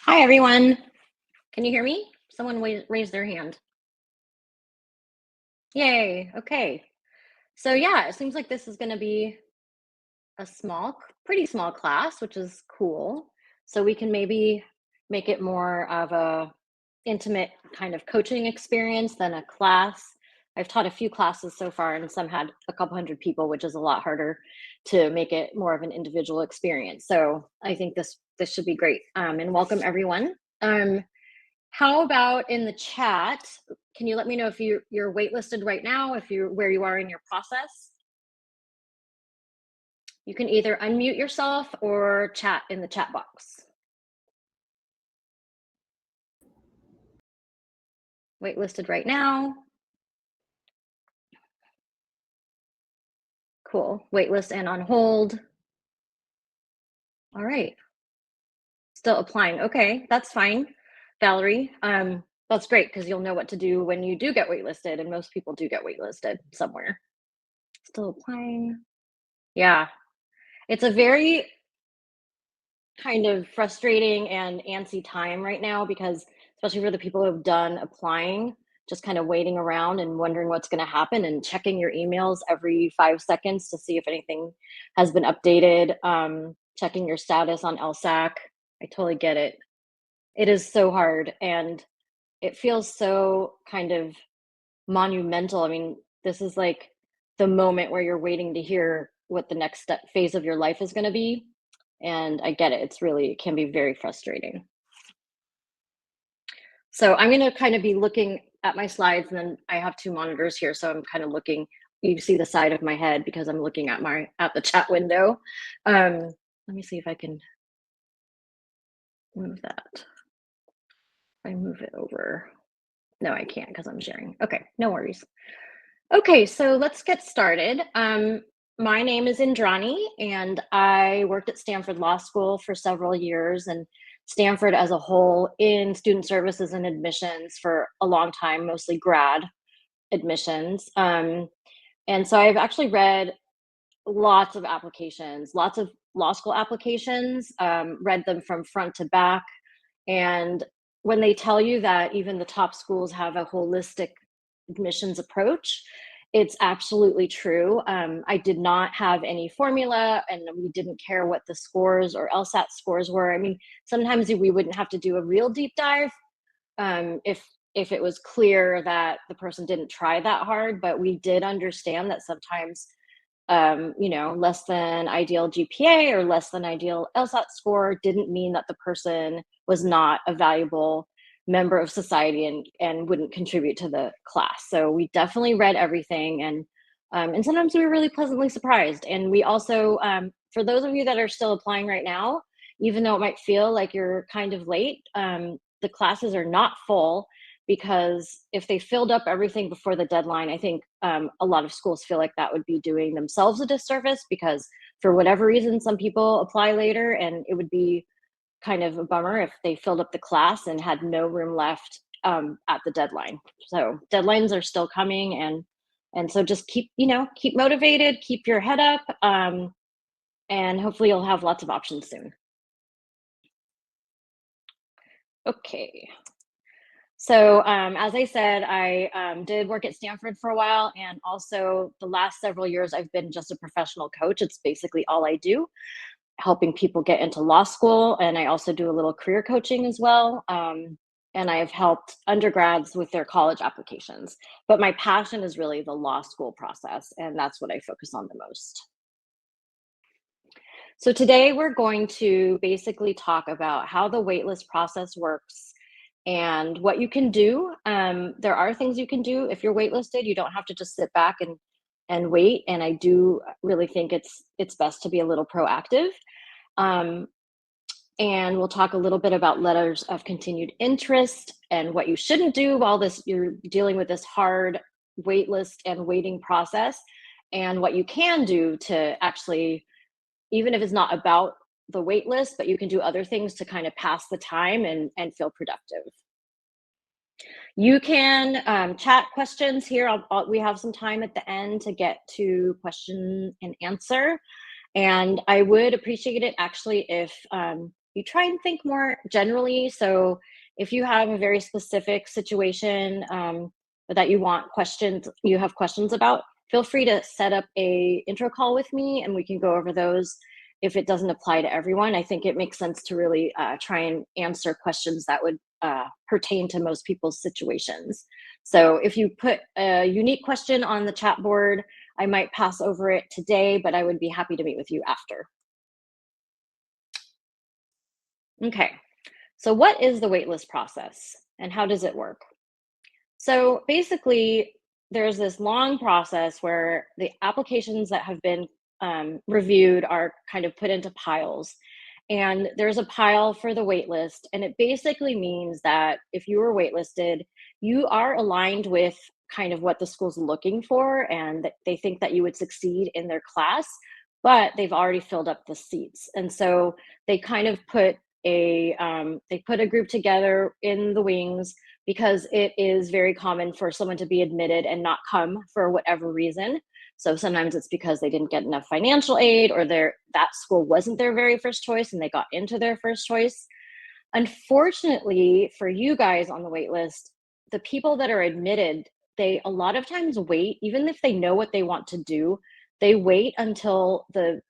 Hi, everyone. Can you hear me? Someone raised their hand. Yay. Okay. So, yeah, it seems like this is going to be a pretty small class, which is cool. So, we can maybe make it more of a intimate kind of coaching experience than a class. I've taught a few classes so far, and some had a couple hundred people, which is a lot harder to make it more of an individual experience. So, I think this should be great. And welcome everyone. How about in the chat? Can you let me know if you're waitlisted right now, if you where you are in your process? You can either unmute yourself or chat in the chat box. Waitlisted right now. Cool. Waitlist and on hold. All right. Still applying. Okay, that's fine. Valerie, that's great because you'll know what to do when you do get waitlisted, and most people do get waitlisted somewhere. Still applying. Yeah. It's a very kind of frustrating and antsy time right now because especially for the people who have done applying, just kind of waiting around and wondering what's going to happen and checking your emails every 5 seconds to see if anything has been updated, checking your status on LSAC. I totally get it. It is so hard and it feels so kind of monumental. I mean, this is like the moment where you're waiting to hear what the next phase of your life is going to be, and I get it. It can be very frustrating. So I'm going to kind of be looking at my slides, and then I have two monitors here, so I'm kind of looking. You see the side of my head because I'm looking at the chat window. Let me see if I can move that. If I move it over. No, I can't because I'm sharing. Okay, no worries. Okay, so let's get started. My name is Indrani, and I worked at Stanford Law School for several years, and Stanford as a whole in student services and admissions for a long time, mostly grad admissions. And so I've actually read lots of applications, lots of law school applications, read them from front to back. And when they tell you that even the top schools have a holistic admissions approach, it's absolutely true. I did not have any formula, and we didn't care what the scores or LSAT scores were. I mean, sometimes we wouldn't have to do a real deep dive if it was clear that the person didn't try that hard. But we did understand that sometimes less than ideal GPA or less than ideal LSAT score didn't mean that the person was not a valuable member of society and wouldn't contribute to the class. So we definitely read everything, and sometimes we were really pleasantly surprised. And we also, for those of you that are still applying right now, even though it might feel like you're kind of late, the classes are not full, because if they filled up everything before the deadline, I think a lot of schools feel like that would be doing themselves a disservice, because for whatever reason, some people apply later, and it would be kind of a bummer if they filled up the class and had no room left at the deadline. So deadlines are still coming, and so just keep motivated, keep your head up, and hopefully you'll have lots of options soon. Okay. So, as I said, I did work at Stanford for a while, and also the last several years, I've been just a professional coach. It's basically all I do, helping people get into law school. And I also do a little career coaching as well. And I have helped undergrads with their college applications. But my passion is really the law school process, and that's what I focus on the most. So today we're going to basically talk about how the waitlist process works and what you can do. There are things you can do if you're waitlisted. You don't have to just sit back and wait. And I do really think it's best to be a little proactive. Um, and we'll talk a little bit about letters of continued interest and what you shouldn't do while you're dealing with this hard waitlist and waiting process, and what you can do to actually, even if it's not about the wait list, but you can do other things to kind of pass the time and feel productive. You can chat questions here. We have some time at the end to get to question and answer. And I would appreciate it actually if you try and think more generally. So if you have a very specific situation that you have questions about, feel free to set up a intro call with me and we can go over those. If it doesn't apply to everyone, I think it makes sense to really try and answer questions that would pertain to most people's situations. So if you put a unique question on the chat board, I might pass over it today, but I would be happy to meet with you after. Okay, so what is the waitlist process and how does it work? So basically, there's this long process where the applications that have been reviewed are kind of put into piles. And there's a pile for the waitlist. And it basically means that if you were waitlisted, you are aligned with kind of what the school's looking for and that they think that you would succeed in their class, but they've already filled up the seats. And so they kind of put they put a group together in the wings because it is very common for someone to be admitted and not come for whatever reason. So sometimes it's because they didn't get enough financial aid or that school wasn't their very first choice and they got into their first choice. Unfortunately for you guys on the wait list, the people that are admitted, they a lot of times wait, even if they know what they want to do, they wait until the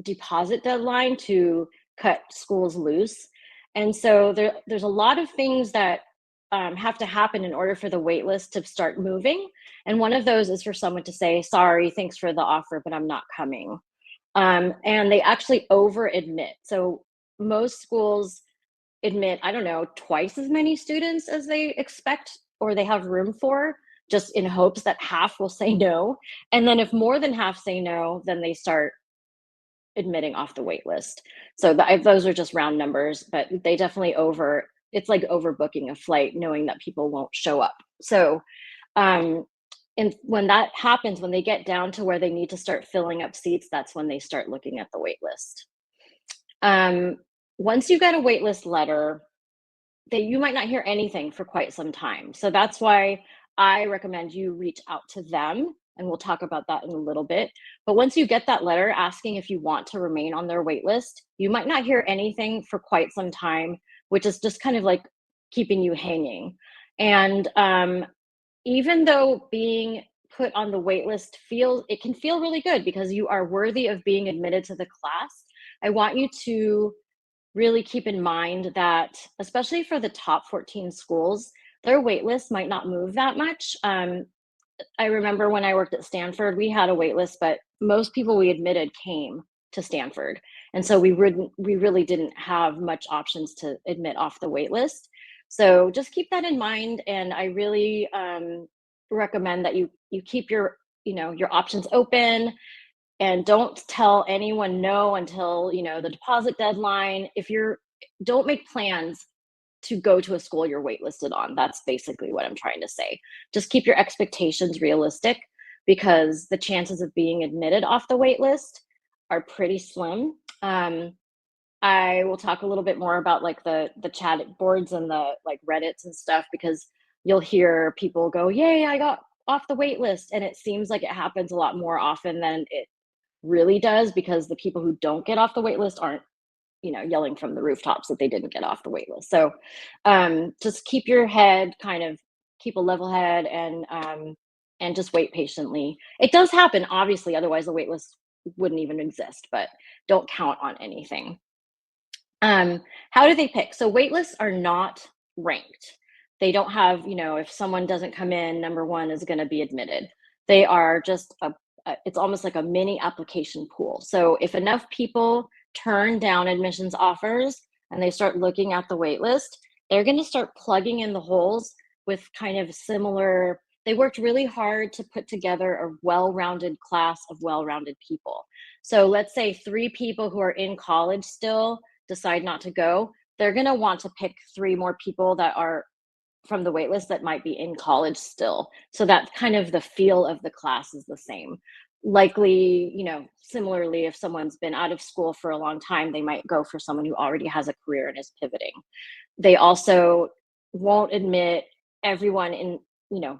deposit deadline to cut schools loose. And so there's a lot of things that have to happen in order for the wait list to start moving. And one of those is for someone to say, sorry, thanks for the offer, but I'm not coming. And they actually over admit. So most schools admit, I don't know, twice as many students as they expect or they have room for, just in hopes that half will say no. And then if more than half say no, then they start admitting off the wait list. So those are just round numbers, but they definitely it's like overbooking a flight knowing that people won't show up. So um and when that happens, when they get down to where they need to start filling up seats, that's when they start looking at the wait list. um Once you get a wait list letter, that you might not hear anything for quite some time. So that's why I recommend you reach out to them. And we'll talk about that in a little bit. But once you get that letter asking if you want to remain on their wait list, you might not hear anything for quite some time, which is just kind of like keeping you hanging. And even though being put on the wait list it can feel really good because you are worthy of being admitted to the class. I want you to really keep in mind that, especially for the top 14 schools, their wait list might not move that much. I remember when I worked at Stanford, we had a wait list, but most people we admitted came to Stanford. And so we really didn't have much options to admit off the wait list. So just keep that in mind. And I really recommend that you keep your options open and don't tell anyone no until the deposit deadline. Don't make plans to go to a school you're waitlisted on. That's basically what I'm trying to say. Just keep your expectations realistic because the chances of being admitted off the wait list are pretty slim. I will talk a little bit more about like the chat boards and the like Reddits and stuff because you'll hear people go, "Yay, I got off the wait list," and it seems like it happens a lot more often than it really does because the people who don't get off the wait list aren't yelling from the rooftops that they didn't get off the wait list. So just keep your head keep a level head and just wait patiently. It does happen, obviously, otherwise the wait list wouldn't even exist, but don't count on anything. How do they pick? So wait lists are not ranked. They don't have, if someone doesn't come in, number one is going to be admitted. They are just it's almost like a mini application pool. So if enough people turn down admissions offers and they start looking at the wait list, they're going to start plugging in the holes with kind of similar. They worked really hard to put together a well-rounded class of well-rounded people. So let's say 3 people who are in college still decide not to go. They're going to want to pick 3 more people that are from the waitlist that might be in college still. So that kind of the feel of the class is the same. Likely, similarly, if someone's been out of school for a long time, they might go for someone who already has a career and is pivoting. They also won't admit everyone in,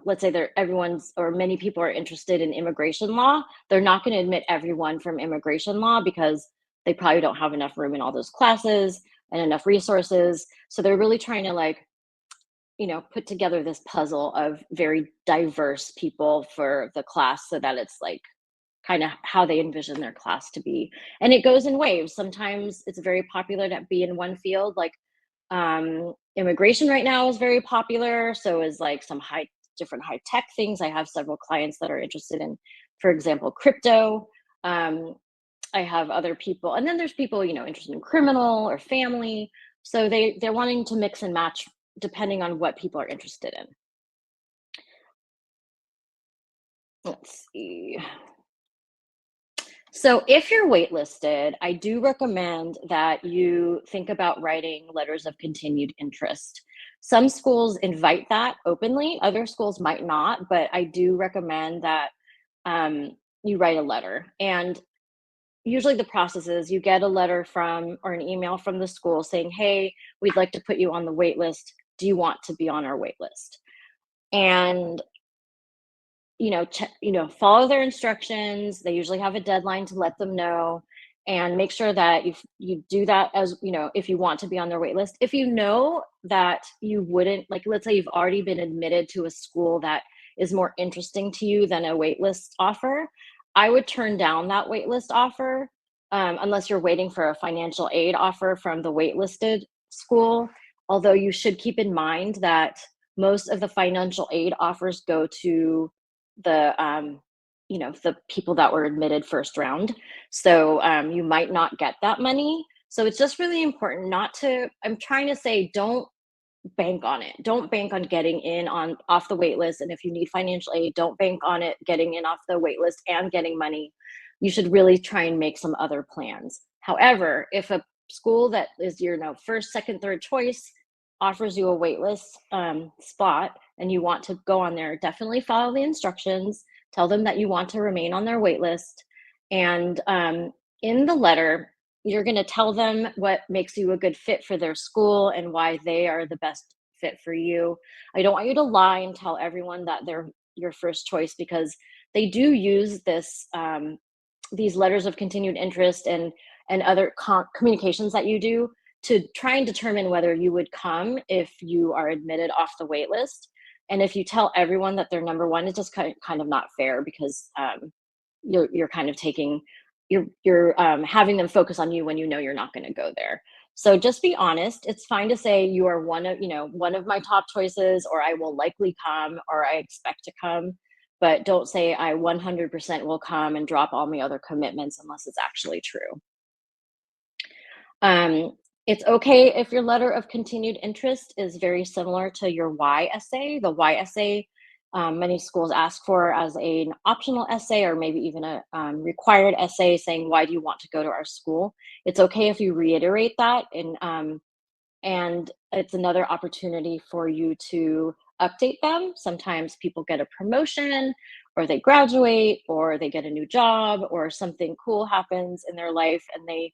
let's say everyone's or many people are interested in immigration law. They're not going to admit everyone from immigration law because they probably don't have enough room in all those classes. and enough resources. So they're really trying to like, put together this puzzle of very diverse people for the class so that it's like kind of how they envision their class to be. And it goes in waves. Sometimes it's very popular to be in one field, like immigration right now is very popular. So is like some different high tech things. I have several clients that are interested in, for example, crypto. Um, I have other people, and then there's people, interested in criminal or family. So they're wanting to mix and match depending on what people are interested in. Let's see. So if you're waitlisted, I do recommend that you think about writing letters of continued interest. Some schools invite that openly, other schools might not, but I do recommend that you write a letter. And usually the process is you get a letter from or an email from the school saying, hey, we'd like to put you on the wait list. Do you want to be on our wait list? And follow their instructions. They usually have a deadline to let them know, and make sure that you do that as if you want to be on their wait list. If you know that you wouldn't, like, let's say you've already been admitted to a school that is more interesting to you than a wait list offer, I would turn down that wait list offer, unless you're waiting for a financial aid offer from the waitlisted school. Although you should keep in mind that most of the financial aid offers go to the people that were admitted first round. So you might not get that money. So it's just really important not to, I'm trying to say, don't bank on it. Don't bank on getting in on off the wait list. And if you need financial aid, don't bank on it getting in off the wait list and getting money. You should really try and make some other plans. However, if a school that is your first, second, third choice offers you a wait list spot and you want to go on there, definitely follow the instructions. Tell them that you want to remain on their wait list. And in the letter, you're going to tell them what makes you a good fit for their school and why they are the best fit for you. I don't want you to lie and tell everyone that they're your first choice, because they do use these letters of continued interest and other communications that you do to try and determine whether you would come if you are admitted off the wait list. And if you tell everyone that they're number one, it's just kind of not fair, because you're kind of taking you're having them focus on you when you're not going to go there. So just be honest. It's fine to say you are one of my top choices, or I will likely come, or I expect to come, but don't say I 100% will come and drop all my other commitments unless it's actually true. Um, it's okay if your letter of continued interest is very similar to your why essay. The why essay, many schools ask for as an optional essay, or maybe even a required essay saying, why do you want to go to our school? It's okay if you reiterate that, and it's another opportunity for you to update them. Sometimes people get a promotion, or they graduate, or they get a new job, or something cool happens in their life, and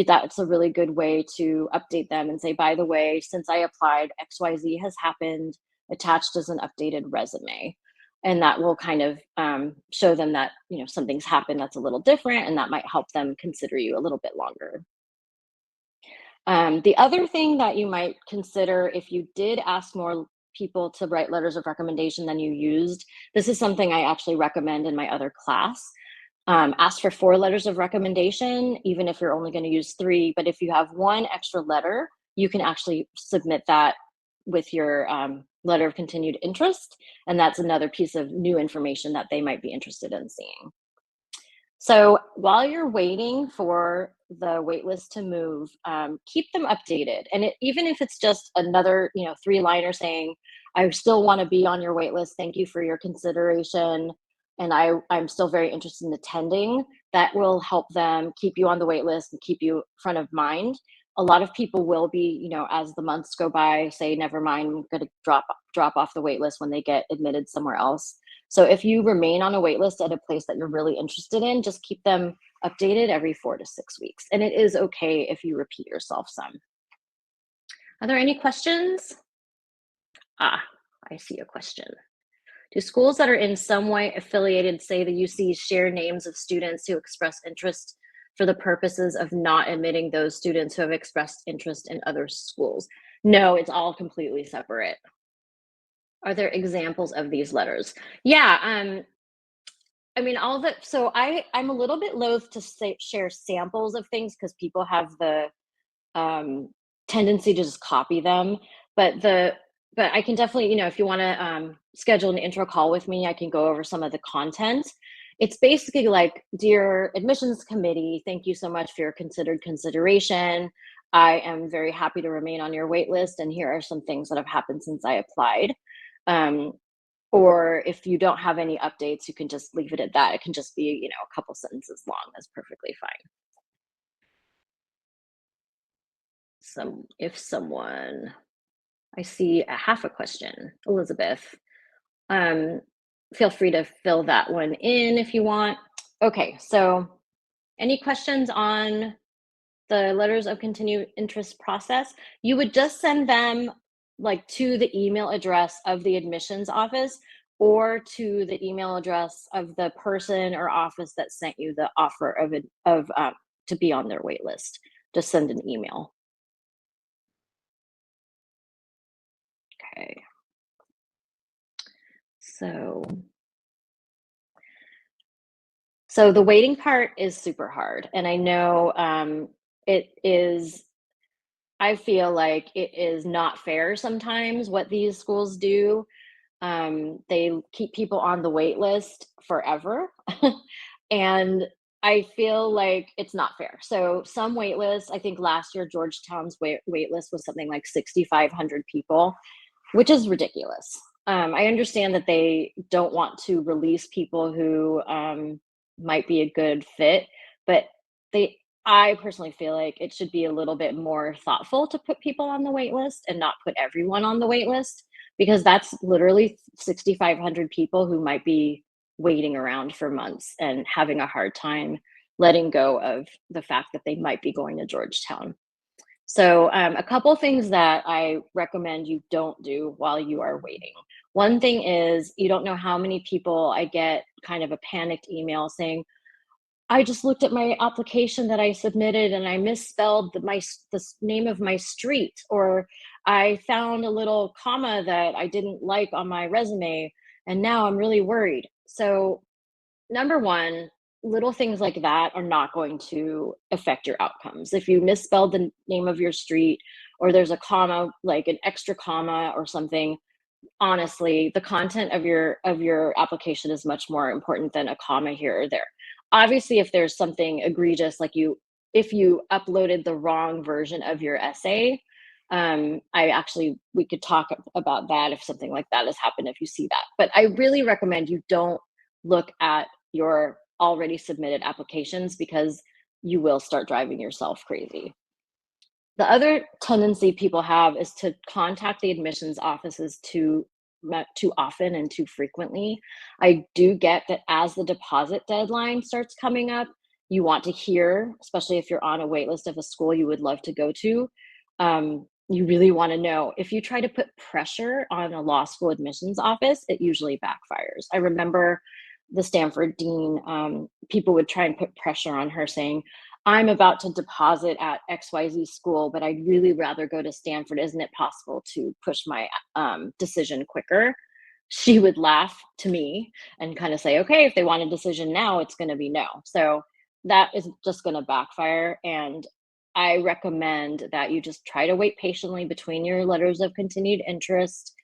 that's a really good way to update them and say, by the way, since I applied, XYZ has happened, attached as an updated resume. And that will kind of show them that something's happened that's a little different, and that might help them consider you a little bit longer. The other thing that you might consider, if you did ask more people to write letters of recommendation than you used, this is something I actually recommend in my other class. Ask for 4 letters of recommendation, even if you're only going to use 3. But if you have 1 extra letter, you can actually submit that with your letter of continued interest. And that's another piece of new information that they might be interested in seeing. So while you're waiting for the waitlist to move, keep them updated. And even if it's just another, 3-liner saying, I still want to be on your waitlist. Thank you for your consideration. And I'm still very interested in attending. That will help them keep you on the waitlist and keep you front of mind. A lot of people will be, as the months go by, say, never mind, I'm going to drop off the waitlist when they get admitted somewhere else. So if you remain on a wait list at a place that you're really interested in, just keep them updated every 4 to 6 weeks. And it is okay if you repeat yourself some. Are there any questions? I see a question. Do schools that are in some way affiliated, say the UC, share names of students who express interest for the purposes of not admitting those students who have expressed interest in other schools. No, it's all completely separate. Are there examples of these letters? Yeah, I mean, all the so I'm a little bit loath to say share samples of things because people have the um, tendency to just copy them. But I can definitely, if you want to schedule an intro call with me, I can go over some of the content. It's basically like, dear admissions committee, thank you so much for your considered consideration. I am very happy to remain on your wait list, and here are some things that have happened since I applied. Um, or if you don't have any updates, you can just leave it at that. It can just be, a couple sentences long. That's perfectly fine. If someone I see a half a question. Elizabeth, um, feel free to fill that one in if you want. Okay, so any questions on the letters of continued interest process? You would just send them like to the email address of the admissions office or to the email address of the person or office that sent you the offer of to be on their wait list. Just send an email. Okay. So So the waiting part is super hard. And I know it is, I feel like it is not fair sometimes what these schools do. They keep people on the wait list forever. And I feel like it's not fair. So some wait lists, I think last year Georgetown's wait list was something like 6,500 people, which is ridiculous. I understand that they don't want to release people who might be a good fit, but they, I personally feel like it should be a little bit more thoughtful to put people on the wait list and not put everyone on the wait list because that's literally 6,500 people who might be waiting around for months and having a hard time letting go of the fact that they might be going to Georgetown. So, a couple things that I recommend you don't do while you are waiting. One thing is you don't know how many people I get kind of a panicked email saying, I just looked at my application that I submitted and I misspelled the name of my street, or I found a little comma that I didn't like on my resume, and now I'm really worried. So, number one, little things like that are not going to affect your outcomes. If you misspelled the name of your street, or there's a comma, like an extra comma or something, honestly, the content of your application is much more important than a comma here or there. Obviously, if there's something egregious, like if you uploaded the wrong version of your essay, we could talk about that if something like that has happened, if you see that. But I really recommend you don't look at your already submitted applications because you will start driving yourself crazy. The other tendency people have is to contact the admissions offices too often and too frequently. I do get that as the deposit deadline starts coming up, you want to hear, especially if you're on a wait list of a school you would love to go to. You really want to know. If you try to put pressure on a law school admissions office, it usually backfires. I remember the Stanford dean, people would try and put pressure on her saying, I'm about to deposit at XYZ school, but I'd really rather go to Stanford. Isn't it possible to push my decision quicker? She would laugh to me and kind of say, okay, if they want a decision now, it's going to be no. So that is just going to backfire. And I recommend that you just try to wait patiently between your letters of continued interest.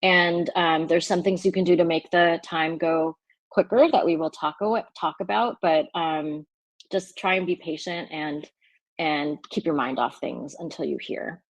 And there's some things you can do to make the time go quicker that we will talk about. But just try and be patient and keep your mind off things until you hear.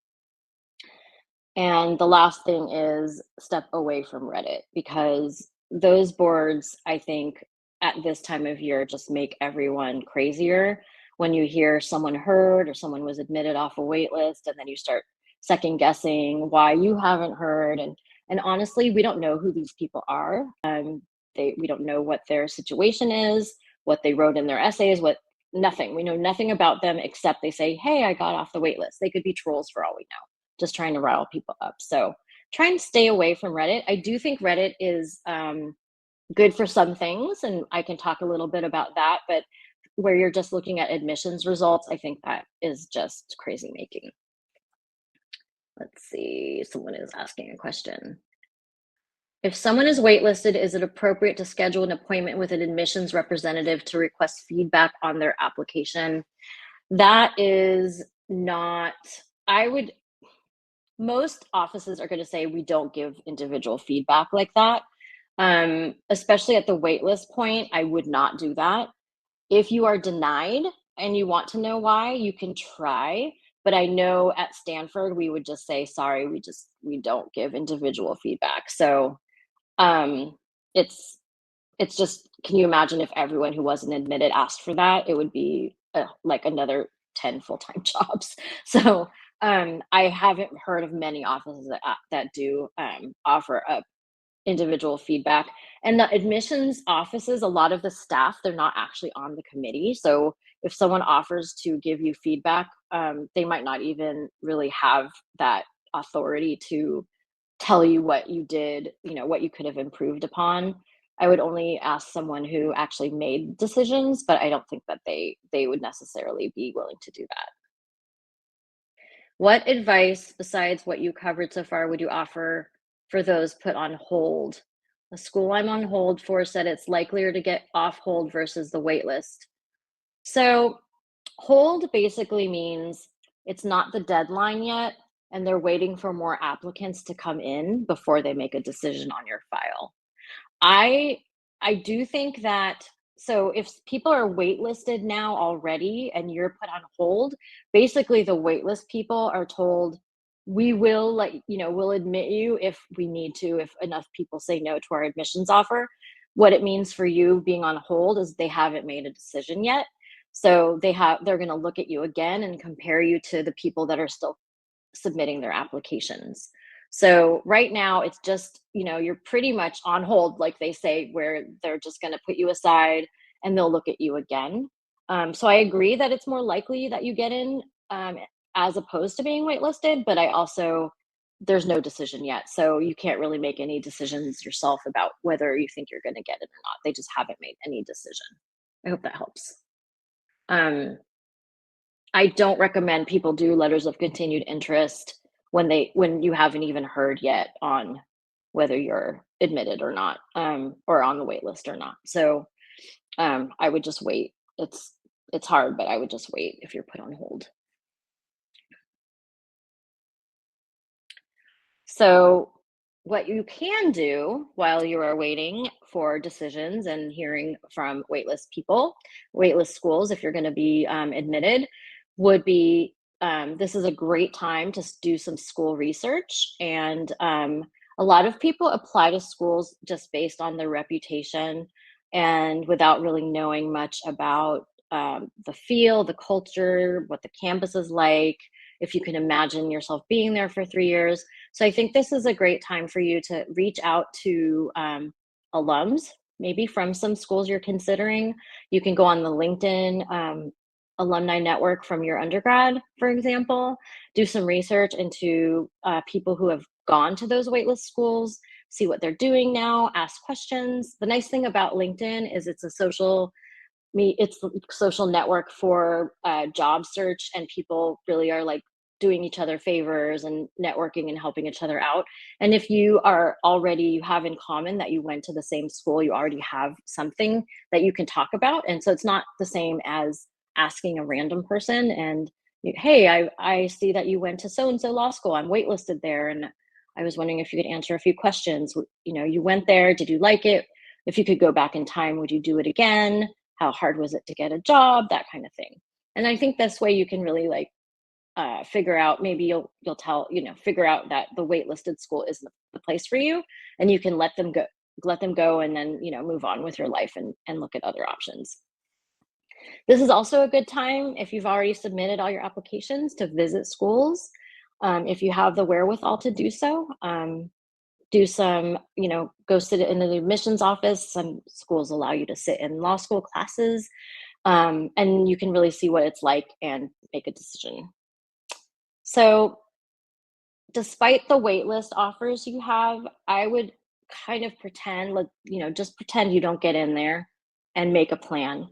And the last thing is step away from Reddit because those boards, I think, at this time of year just make everyone crazier. When you hear someone heard or someone was admitted off a wait list, and then you start second guessing why you haven't heard. And honestly, we don't know who these people are. We don't know what their situation is, what they wrote in their essays, what nothing. We know nothing about them except they say, hey, I got off the wait list. They could be trolls for all we know, just trying to rile people up. So try and stay away from Reddit. I do think Reddit is good for some things, and I can talk a little bit about that. But where you're just looking at admissions results, I think that is just crazy making. Let's see, someone is asking a question. If someone is waitlisted, is it appropriate to schedule an appointment with an admissions representative to request feedback on their application? That is not, I would, most offices are going to say we don't give individual feedback like that. Especially at the waitlist point, I would not do that. If you are denied and you want to know why, you can try. But I know at Stanford, we would just say, sorry, we don't give individual feedback. So um, it's it's just, can you imagine if everyone who wasn't admitted asked for that? It would be like another 10 full-time jobs. So I haven't heard of many offices that do offer up individual feedback. And the admissions offices, a lot of the staff, they're not actually on the committee. So if someone offers to give you feedback, they might not even really have that authority to tell you what you did, what you could have improved upon. I would only ask someone who actually made decisions, but I don't think that they would necessarily be willing to do that. What advice besides what you covered so far would you offer for those put on hold? The school I'm on hold for said it's likelier to get off hold versus the wait list. So, hold basically means it's not the deadline yet, and they're waiting for more applicants to come in before they make a decision on your file. I I do think that, so if people are waitlisted now already and you're put on hold, basically the waitlist people are told, we will we'll admit you if we need to, if enough people say no to our admissions offer. What it means for you being on hold is they haven't made a decision yet. So they're going to look at you again and compare you to the people that are still submitting their applications. So right now it's just, you're pretty much on hold, like they say, where they're just going to put you aside and they'll look at you again. So I agree that it's more likely that you get in, as opposed to being waitlisted, but there's no decision yet. So you can't really make any decisions yourself about whether you think you're going to get it or not. They just haven't made any decision. I hope that helps. Um, I don't recommend people do letters of continued interest when you haven't even heard yet on whether you're admitted or not, or on the wait list or not. So I would just wait. It's hard, but I would just wait if you're put on hold. So, what you can do while you are waiting for decisions and hearing from waitlist people, waitlist schools, if you're going to be admitted, would be, this is a great time to do some school research. And a lot of people apply to schools just based on their reputation and without really knowing much about the feel, the culture, what the campus is like, if you can imagine yourself being there for 3 years. So I think this is a great time for you to reach out to alums, maybe from some schools you're considering. You can go on the LinkedIn alumni network from your undergrad, for example, do some research into people who have gone to those waitlist schools, see what they're doing now, ask questions. The nice thing about LinkedIn is it's a social network for job search, and people really are like doing each other favors and networking and helping each other out. And if you have in common that you went to the same school, you already have something that you can talk about. And so it's not the same as asking a random person and, hey, I see that you went to so and so law school, I'm waitlisted there, and I was wondering if you could answer a few questions. You went there, did you like it? If you could go back in time, would you do it again? How hard was it to get a job? That kind of thing. And I think this way you can really figure out, maybe figure out that the waitlisted school isn't the place for you, and you can let them go, and then move on with your life and look at other options. This is also a good time, if you've already submitted all your applications, to visit schools, if you have the wherewithal to do so. Do some, go sit in the admissions office. Some schools allow you to sit in law school classes, and you can really see what it's like and make a decision. So, despite the waitlist offers you have, I would kind of pretend, just pretend you don't get in there and make a plan.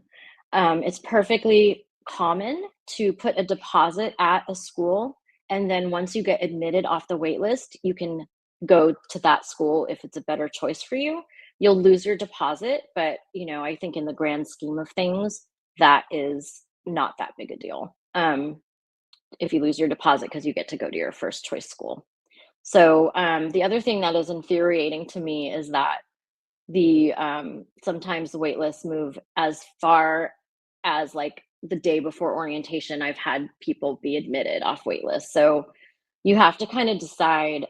It's perfectly common to put a deposit at a school, and then once you get admitted off the wait list, you can go to that school if it's a better choice for you. You'll lose your deposit, but I think in the grand scheme of things, that is not that big a deal. If you lose your deposit because you get to go to your first choice school. So the other thing that is infuriating to me is that the sometimes the wait lists move as far as like the day before orientation. I've had people be admitted off wait lists. So you have to kind of decide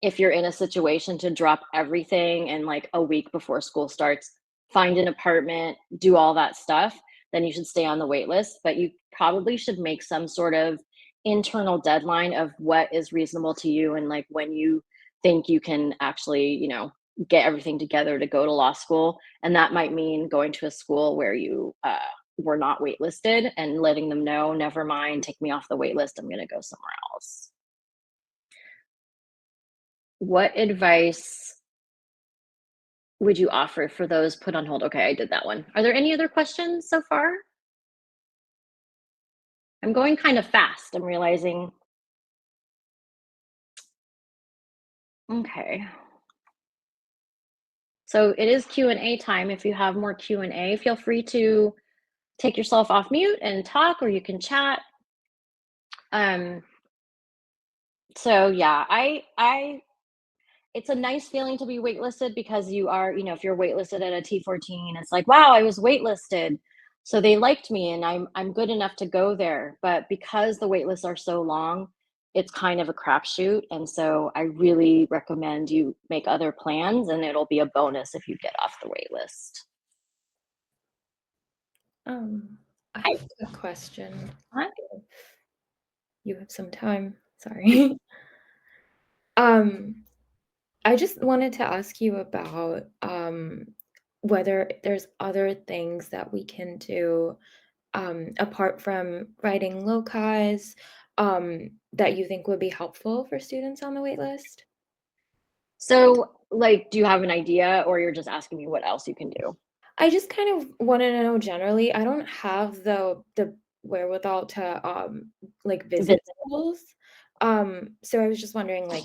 if you're in a situation to drop everything and like a week before school starts, find an apartment, do all that stuff, then you should stay on the wait list. But you probably should make some sort of internal deadline of what is reasonable to you and like when you think you can actually, get everything together to go to law school. And that might mean going to a school where you were not waitlisted and letting them know, never mind, take me off the wait list. I'm going to go somewhere else. What advice would you offer for those put on hold? Okay, I did that one. Are there any other questions so far? I'm going kind of fast. I'm realizing. Okay. So it is Q&A time. If you have more Q&A, feel free to take yourself off mute and talk, or you can chat. Um, so yeah, I it's a nice feeling to be waitlisted because you are, if you're waitlisted at a T14, it's like, wow, I was waitlisted. So they liked me and I'm good enough to go there. But because the wait lists are so long, it's kind of a crapshoot. And so I really recommend you make other plans and it'll be a bonus if you get off the wait list. I have a question. Hi. If you have some time. Sorry. I just wanted to ask you about whether there's other things that we can do apart from writing locais that you think would be helpful for students on the wait list. So, like, do you have an idea or you're just asking me what else you can do? I just kind of want to know generally. I don't have the wherewithal to like visit Visit. schools. So I was just wondering, like,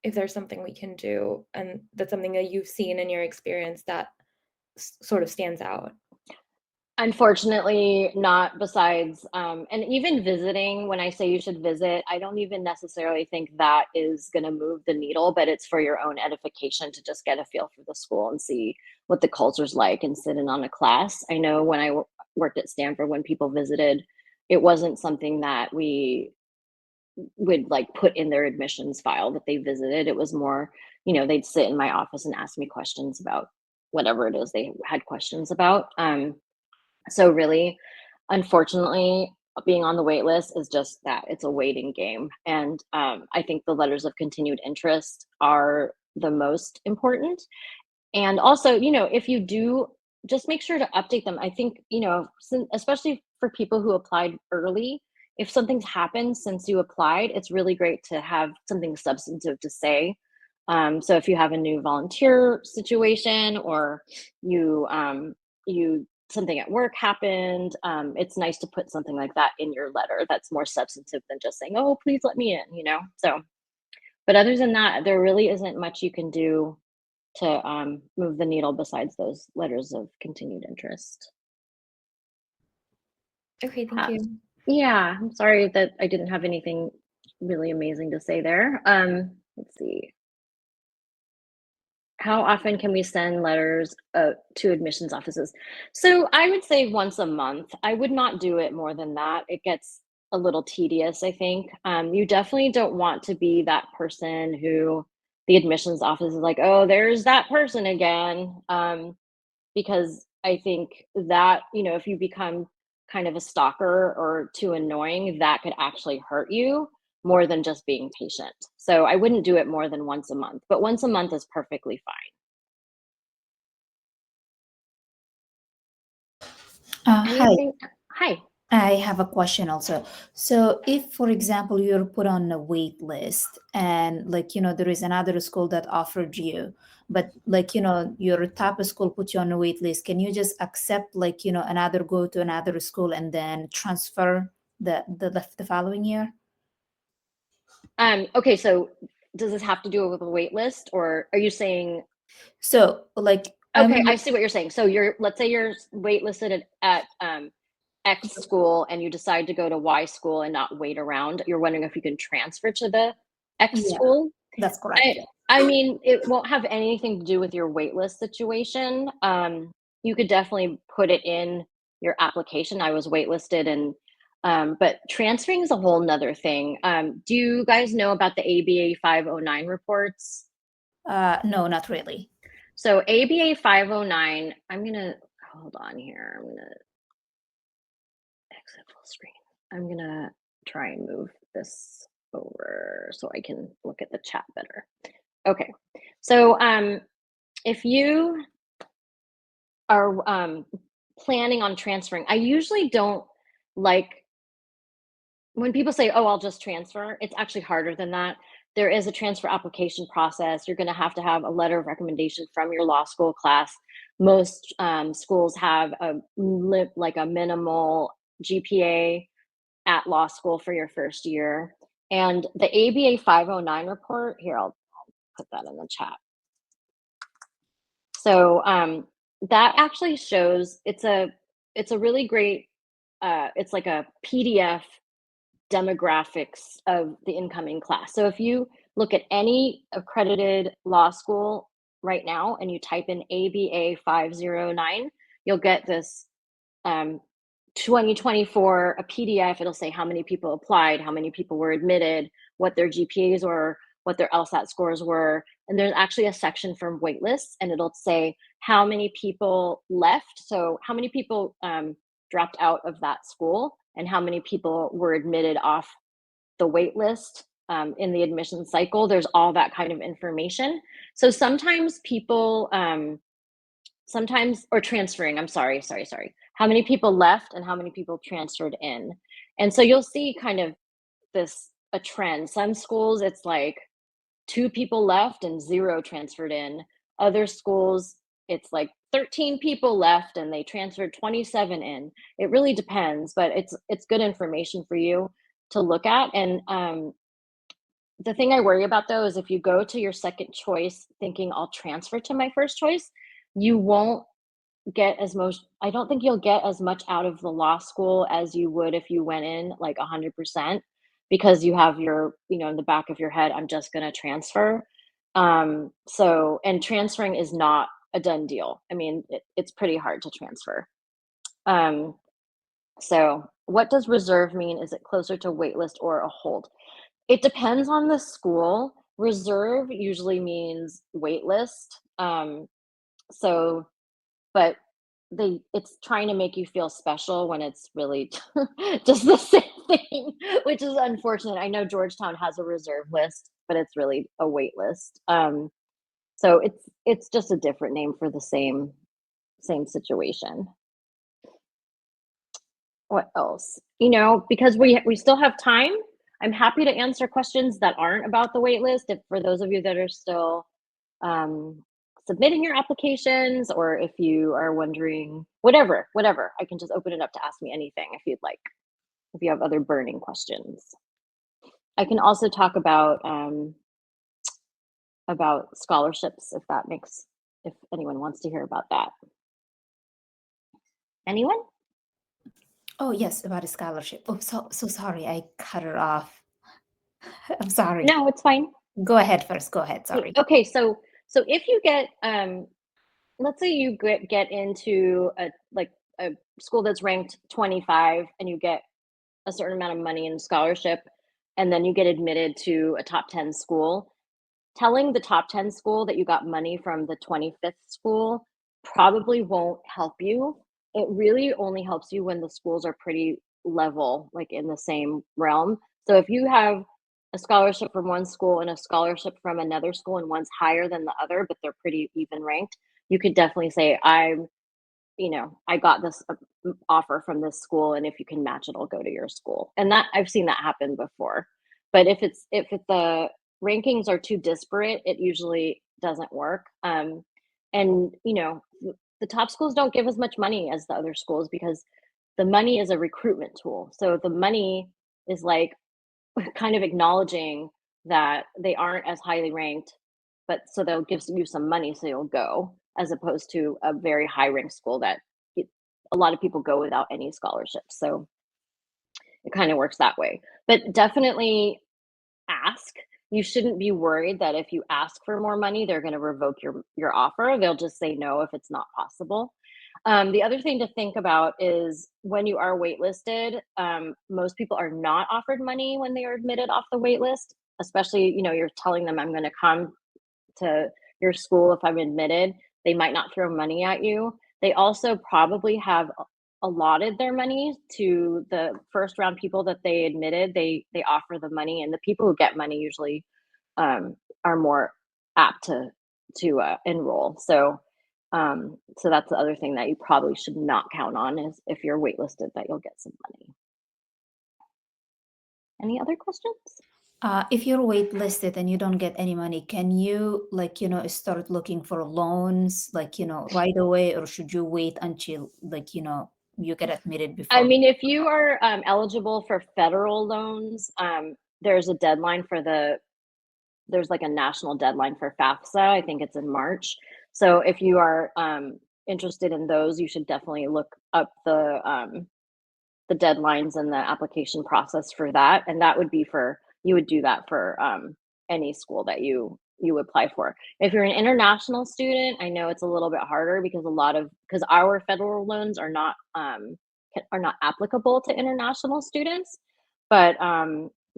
if there's something we can do, and that's something that you've seen in your experience that sort of stands out. Unfortunately, not besides, and even visiting, when I say you should visit, I don't even necessarily think that is going to move the needle, but it's for your own edification to just get a feel for the school and see what the culture's like and sit in on a class. I know when I worked at Stanford, when people visited, it wasn't something that we would like put in their admissions file that they visited. It was more, they'd sit in my office and ask me questions about whatever it is they had questions about. So really, unfortunately, being on the wait list is just that, it's a waiting game. And I think the letters of continued interest are the most important. And also, if you do, just make sure to update them. I think, especially for people who applied early, if something's happened since you applied, it's really great to have something substantive to say. So if you have a new volunteer situation or you something at work happened, it's nice to put something like that in your letter that's more substantive than just saying, "Oh, please let me in." So, but other than that, there really isn't much you can do to move the needle besides those letters of continued interest. Okay, thank Uh, you. yeah, I'm sorry that I didn't have anything really amazing to say there. Let's see. How often can we send letters to admissions offices? So I would say once a month. I would not do it more than that. It gets a little tedious, I think. You definitely don't want to be that person who the admissions office is like, oh, there's that person again. Because I think that, if you become kind of a stalker or too annoying, that could actually hurt you more than just being patient. So I wouldn't do it more than once a month, but once a month is perfectly fine. Hi. Anything? Hi. I have a question also. So, if, for example, you're put on a wait list and, like, there is another school that offered you, but, like, your type of school put you on a wait list, can you just accept, like, another go to another school and then transfer the following year? Okay, so does this have to do with a wait list, or are you saying? So, like, Okay, I see what you're saying. So let's say you're waitlisted at X school and you decide to go to Y school and not wait around. You're wondering if you can transfer to the X yeah, school. that's correct. I Yeah. I mean, it won't have anything to do with your waitlist situation. You could definitely put it in your application. I was waitlisted, and but transferring is a whole nother thing. Do you guys know about the ABA 509 reports? No, not really. So ABA 509, I'm gonna hold on here. I'm gonna exit full screen. I'm gonna try and move this over so I can look at the chat better. Okay. So if you are planning on transferring, I usually don't like when people say, "Oh, I'll just transfer." It's actually harder than that. There is a transfer application process. You're going to have a letter of recommendation from your law school class. Most schools have like a minimal GPA at law school for your first year. And the ABA 509 report, here, I'll put that in the chat. So that actually shows it's a really great it's like a PDF demographics of the incoming class. So if you look at any accredited law school right now and you type in ABA 509, you'll get this um, 2024 a PDF. It'll say how many people applied, how many people were admitted, what their GPAs were, what their LSAT scores were. And there's actually a section for waitlists, and it'll say how many people left. So how many people dropped out of that school, and how many people were admitted off the wait list in the admission cycle. There's all that kind of information. So sometimes people sometimes or transferring, I'm sorry, how many people left and how many people transferred in. And so you'll see kind of this a trend. Some schools it's like 2 people left and 0 transferred in. Other schools it's like 13 people left and they transferred 27 in. It really depends, but it's good information for you to look at. And the thing I worry about though is if you go to your second choice thinking I'll transfer to my first choice, you won't get as most I don't think you'll get as much out of the law school as you would if you went in like 100% because you have your, in the back of your head, I'm just going to transfer. So, and transferring is not a done deal. I mean, it's pretty hard to transfer. Um, so what does reserve mean? Is it closer to waitlist or a hold? It depends on the school. Reserve usually means waitlist. So but it's trying to make you feel special when it's really just the same thing, which is unfortunate. I know Georgetown has a reserve list, but it's really a wait list. So it's just a different name for the same situation. What else? Because we still have time, I'm happy to answer questions that aren't about the wait list. If for those of you that are still um, submitting your applications, or if you are wondering, whatever, I can just open it up to ask me anything if you'd like, if you have other burning questions. I can also talk about scholarships if anyone wants to hear about that. Anyone? Oh, yes, about a scholarship. Oh, so sorry, I cut her off. I'm sorry. No, it's fine. Go ahead first. Go ahead. Sorry. Okay, so if you get let's say you get into a school that's ranked 25 and you get a certain amount of money in scholarship and then you get admitted to a top 10 school, telling the top 10 school that you got money from the 25th school probably won't help you. It really only helps you when the schools are pretty level, like in the same realm. So if you have a scholarship from one school and a scholarship from another school and one's higher than the other but they're pretty even ranked, you could definitely say I got this offer from this school, and if you can match it, I'll go to your school. And that I've seen that happen before. But if the rankings are too disparate, it usually doesn't work. And the top schools don't give as much money as the other schools because the money is a recruitment tool. So the money is like kind of acknowledging that they aren't as highly ranked, but so they'll give you some money so you'll go, as opposed to a very high ranked school that it, a lot of people go without any scholarships. So it kind of works that way. But definitely ask. You shouldn't be worried that if you ask for more money, they're going to revoke your offer. They'll just say no if it's not possible. The other thing to think about is when you are waitlisted, most people are not offered money when they are admitted off the wait list, especially, you're telling them I'm going to come to your school if I'm admitted. They might not throw money at you. They also probably have allotted their money to the first round people that they admitted. They offer the money, and the people who get money usually are more apt to enroll. So that's the other thing that you probably should not count on, is if you're waitlisted that you'll get some money. Any other questions? If you're waitlisted and you don't get any money, can you start looking for loans right away, or should you wait until you get admitted I before? mean, if you are eligible for federal loans, there's a deadline there's like a national deadline for FAFSA. I think it's in March. So if you are interested in those, you should definitely look up the deadlines and the application process for that. And that would be you would do that for any school that you apply for. If you're an international student, I know it's a little bit harder because because our federal loans are not applicable to international students, but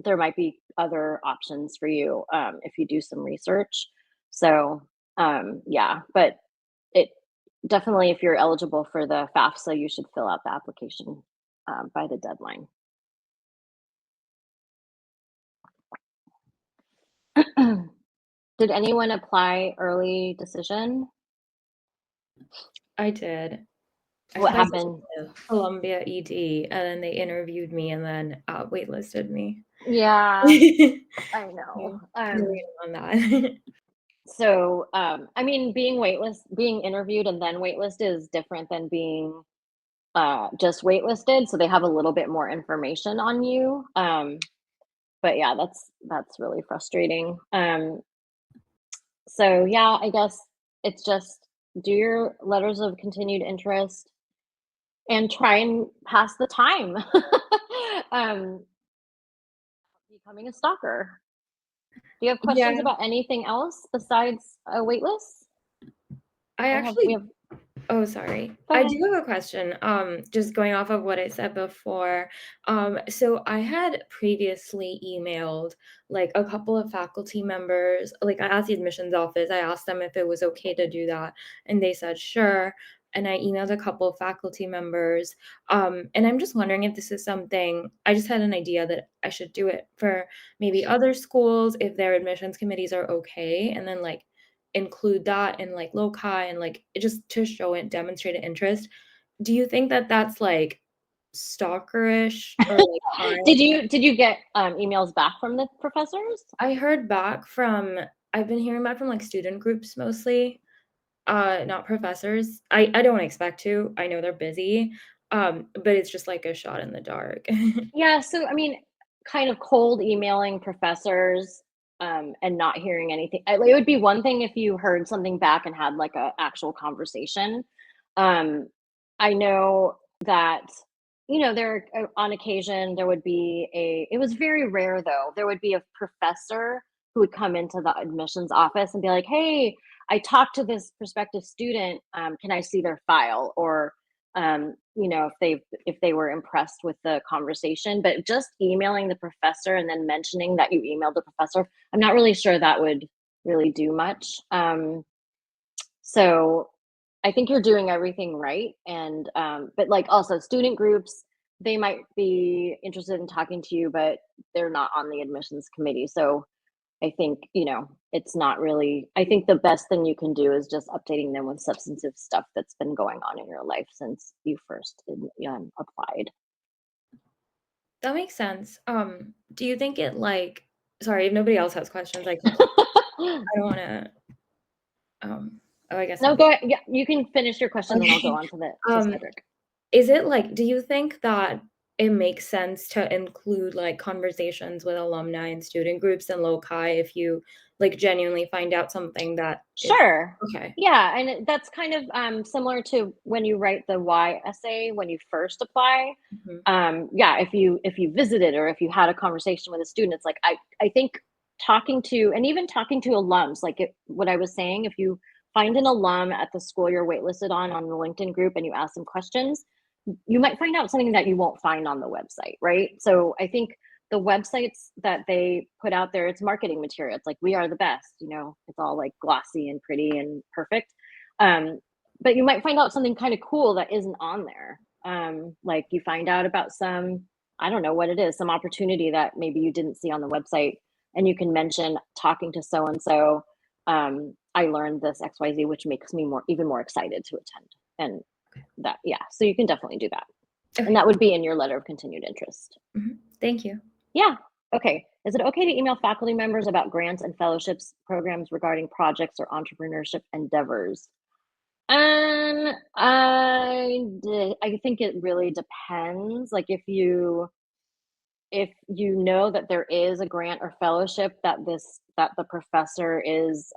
there might be other options for you if you do some research. So yeah, but it definitely, if you're eligible for the FAFSA, you should fill out the application by the deadline. Did anyone apply early decision? I did. I What applied happened? to Columbia ED, and then they interviewed me and then waitlisted me. Yeah, Yeah, I know. I'm waiting on that. So I mean, being interviewed and then waitlisted is different than being just waitlisted. So they have a little bit more information on you. But yeah, that's really frustrating. So yeah, I guess it's just do your letters of continued interest and try and pass the time. um, Becoming a stalker. Do you have questions Yeah, about anything else besides a waitlist? I We actually have. Oh, sorry. Go I ahead. do have a question, just going off of what I said before. So I had previously emailed, like, a couple of faculty members, like, I asked the admissions office, I asked them if it was okay to do that, and they said, "Sure," and I emailed a couple of faculty members, and I'm just wondering if this is something I just had an idea that I should do it for maybe other schools, if their admissions committees are okay, and then, like, include that in, like, loci and, like, just to show and demonstrate an interest. Do you think that that's, like, stalkerish or, like, fine? Did you get emails back from the professors? I heard back from I've been hearing back from, like, student groups mostly, not professors. I don't expect to. I know they're busy, but it's just, like, a shot in the dark. Yeah, so I mean, kind of cold emailing professors and not hearing anything. It would be one thing if you heard something back and had like a actual conversation. Um, I know that there on occasion there would be it was very rare though. There would be a professor who would come into the admissions office and be like, "Hey, I talked to this prospective student. Can I see their file?" Or if they were impressed with the conversation. But just emailing the professor and then mentioning that you emailed the professor, I'm not really sure that would really do much. So I think you're doing everything right. And but like also student groups, they might be interested in talking to you, but they're not on the admissions committee. So I think it's not really, I think the best thing you can do is just updating them with substantive stuff that's been going on in your life since you first applied. That makes sense. Do you think it like sorry, if nobody else has questions, I can keep I don't wanna, oh, I guess No, not. go ahead. Yeah, you can finish your question, then I'll go Okay. on to Um, Cedric. is it like do you think that it makes sense to include, like, conversations with alumni and student groups and loci if you, like, genuinely find out something that is Sure. okay. Yeah, and that's kind of similar to when you write the why essay when you first apply. Mhm. Yeah, if you visited or if you had a conversation with a student, it's like I think talking to, and even talking to alums, like what I was saying, if you find an alum at the school you're waitlisted on the LinkedIn group and you ask them questions, you might find out something that you won't find on the website, right? So I think the websites that they put out there, it's marketing material. It's like, we are the best, it's all like glossy and pretty and perfect. But you might find out something kind of cool that isn't on there. Like you find out about some, I don't know what it is, some opportunity that maybe you didn't see on the website. And you can mention talking to so and so. I learned this XYZ, which makes me even more excited to attend. And that, yeah, so you can definitely do that. And Okay. that would be in your letter of continued interest. Mhm. Thank you. Yeah. Okay. Is it okay to email faculty members about grants and fellowships programs regarding projects or entrepreneurship endeavors? I think it really depends. Like if you know that there is a grant or fellowship that the professor is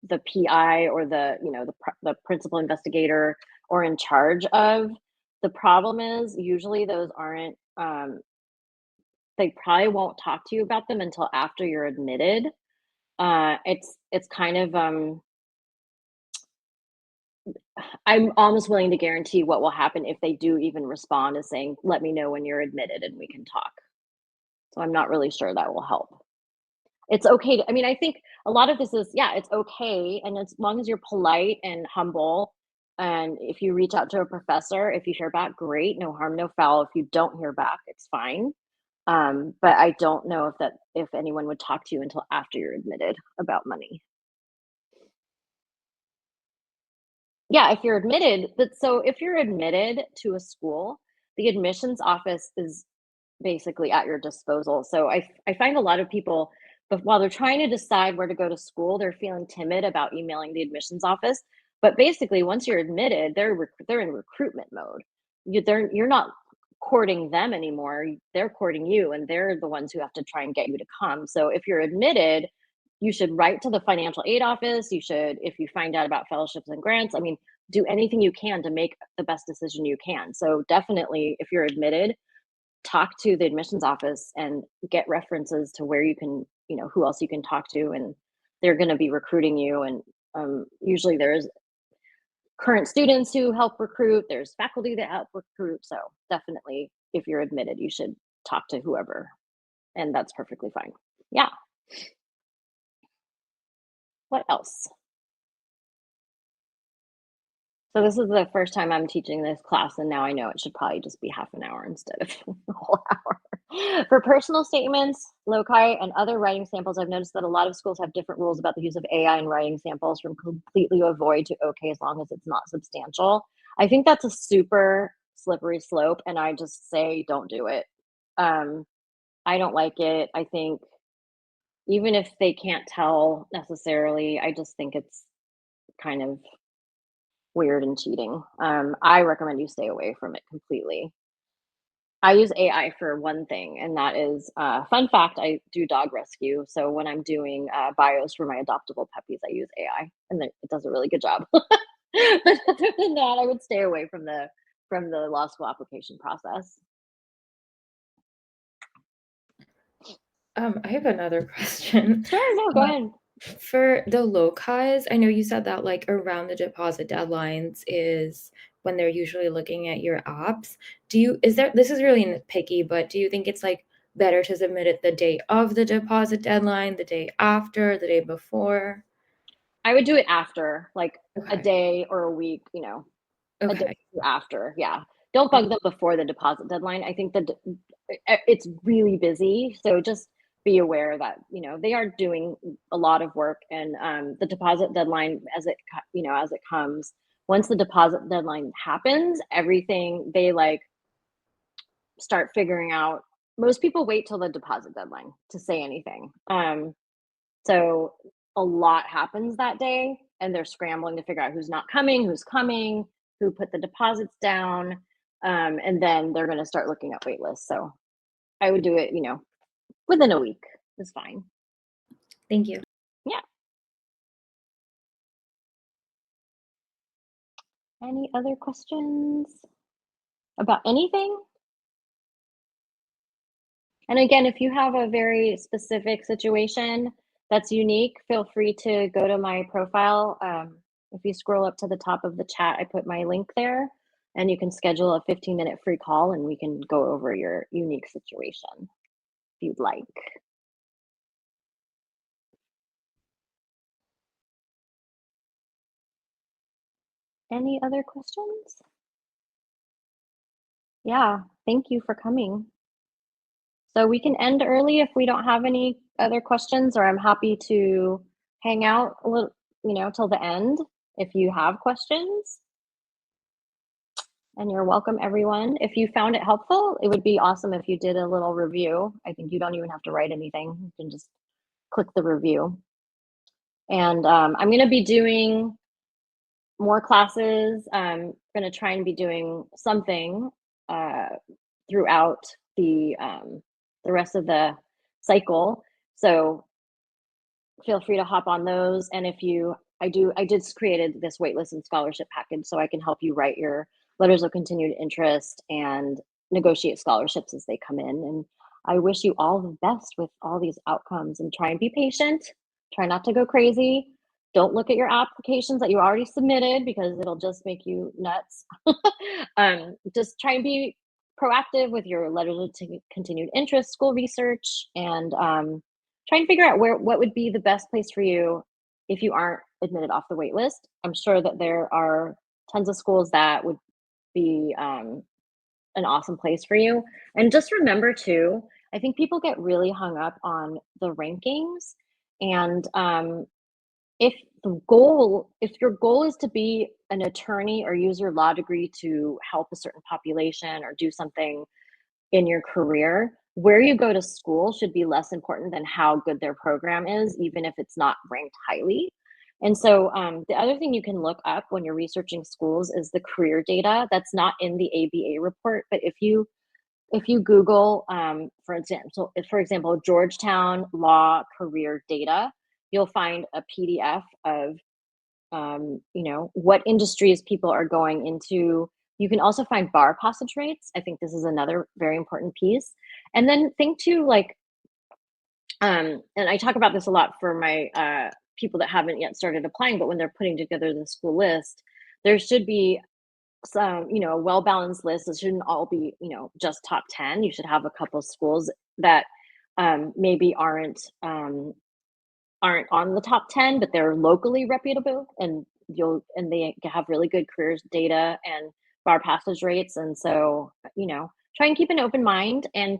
the PI or the principal investigator or in charge of, the problem is usually those aren't they probably won't talk to you about them until after you're admitted. It's kind of I'm almost willing to guarantee what will happen if they do even respond as saying, "Let me know when you're admitted and we can talk." So I'm not really sure that will help. It's okay to, I mean, I think a lot of this is, yeah, it's okay, and as long as you're polite and humble, and if you reach out to a professor, if you hear back, great, no harm, no foul. If you don't hear back, it's fine. But I don't know if anyone would talk to you until after you're admitted about money. Yeah, if you're admitted, but so if you're admitted to a school, the admissions office is basically at your disposal. So I find a lot of people, but while they're trying to decide where to go to school, they're feeling timid about emailing the admissions office. But basically, once you're admitted, they're in recruitment mode. You're not courting them anymore. They're courting you, and they're the ones who have to try and get you to come. So if you're admitted, you should write to the financial aid office. You should, if you find out about fellowships and grants, I mean, do anything you can to make the best decision you can. So definitely, if you're admitted, talk to the admissions office and get references to where you can, who else you can talk to, and they're going to be recruiting you. And usually there's current students who help recruit, there's faculty that help recruit. So definitely, if you're admitted, you should talk to whoever, and that's perfectly fine. Yeah. What else? So this is the first time I'm teaching this class, and now I know it should probably just be half an hour instead of a whole hour. For personal statements, loci, and other writing samples, I've noticed that a lot of schools have different rules about the use of AI in writing samples, from completely avoid to okay as long as it's not substantial. I think that's a super slippery slope, and I just say don't do it. I don't like it. I think even if they can't tell necessarily, I just think it's kind of weird and cheating. I recommend you stay away from it completely. I use AI for one thing, and that is, fun fact, I do dog rescue. So when I'm doing bios for my adoptable puppies, I use AI, and it does a really good job. But other than that, I would stay away from the law school application process. I have another question. Sure, no, go ahead. For the locais, I know you said that, like, around the deposit deadlines is when they're usually looking at your apps. This is really nitpicky, but do you think it's, like, better to submit it the day of the deposit deadline, the day after, the day before? I would do it after, like a Okay, day or a week, a day okay, after. Yeah. Don't bug them before the deposit deadline. I think that it's really busy. So just be aware that, they are doing a lot of work, and the deposit deadline, as it comes, once the deposit deadline happens, everything they like start figuring out. Most people wait till the deposit deadline to say anything. So a lot happens that day, and they're scrambling to figure out who's not coming, who's coming, who put the deposits down, and then they're going to start looking at wait lists. So I would do it, within a week is fine. Thank you. Yeah. Any other questions about anything? And again, if you have a very specific situation that's unique, feel free to go to my profile. If you scroll up to the top of the chat, I put my link there, and you can schedule a 15-minute free call, and we can go over your unique situation if you'd like. Any other questions? Yeah, thank you for coming. So we can end early if we don't have any other questions, or I'm happy to hang out a little, till the end if you have questions. And you're welcome, everyone. If you found it helpful, it would be awesome if you did a little review. I think you don't even have to write anything. You can just click the review. And I'm going to be doing more classes. I'm going to try and be doing something throughout the rest of the cycle. So feel free to hop on those. And if you, I just created this waitlist and scholarship package so I can help you write your letters of continued interest and negotiate scholarships as they come in. And I wish you all the best with all these outcomes, and try and be patient. Try not to go crazy. Don't look at your applications that you already submitted, because it'll just make you nuts. Just try and be proactive with your letters of continued interest, school research, and try and figure out what would be the best place for you if you aren't admitted off the wait list. I'm sure that there are tons of schools that would be an awesome place for you. And just remember too, I think people get really hung up on the rankings. And if your goal is to be an attorney or use your law degree to help a certain population or do something in your career, where you go to school should be less important than how good their program is, even if it's not ranked highly. And so the other thing you can look up when you're researching schools is the career data. That's not in the ABA report, but if you Google, for example, Georgetown Law Career Data, you'll find a PDF of what industries people are going into. You can also find bar passage rates. I think this is another very important piece. And then think too, like, and I talk about this a lot for my people that haven't yet started applying, but when they're putting together the school list, there should be some, a well-balanced list. It shouldn't all be, just top 10. You should have a couple of schools that maybe aren't on the top 10, but they're locally reputable, and they have really good careers data and bar passage rates. And so, try and keep an open mind. And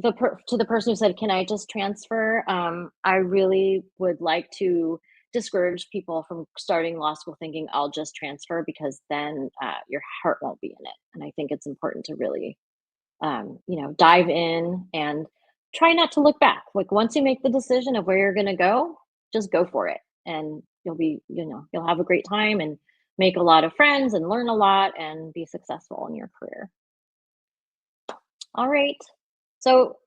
to the person who said, can I just transfer? I really would like to discourage people from starting law school thinking I'll just transfer, because then your heart won't be in it. And I think it's important to really, dive in and try not to look back. Like, once you make the decision of where you're going to go, just go for it. And you'll have a great time and make a lot of friends and learn a lot and be successful in your career. All right. So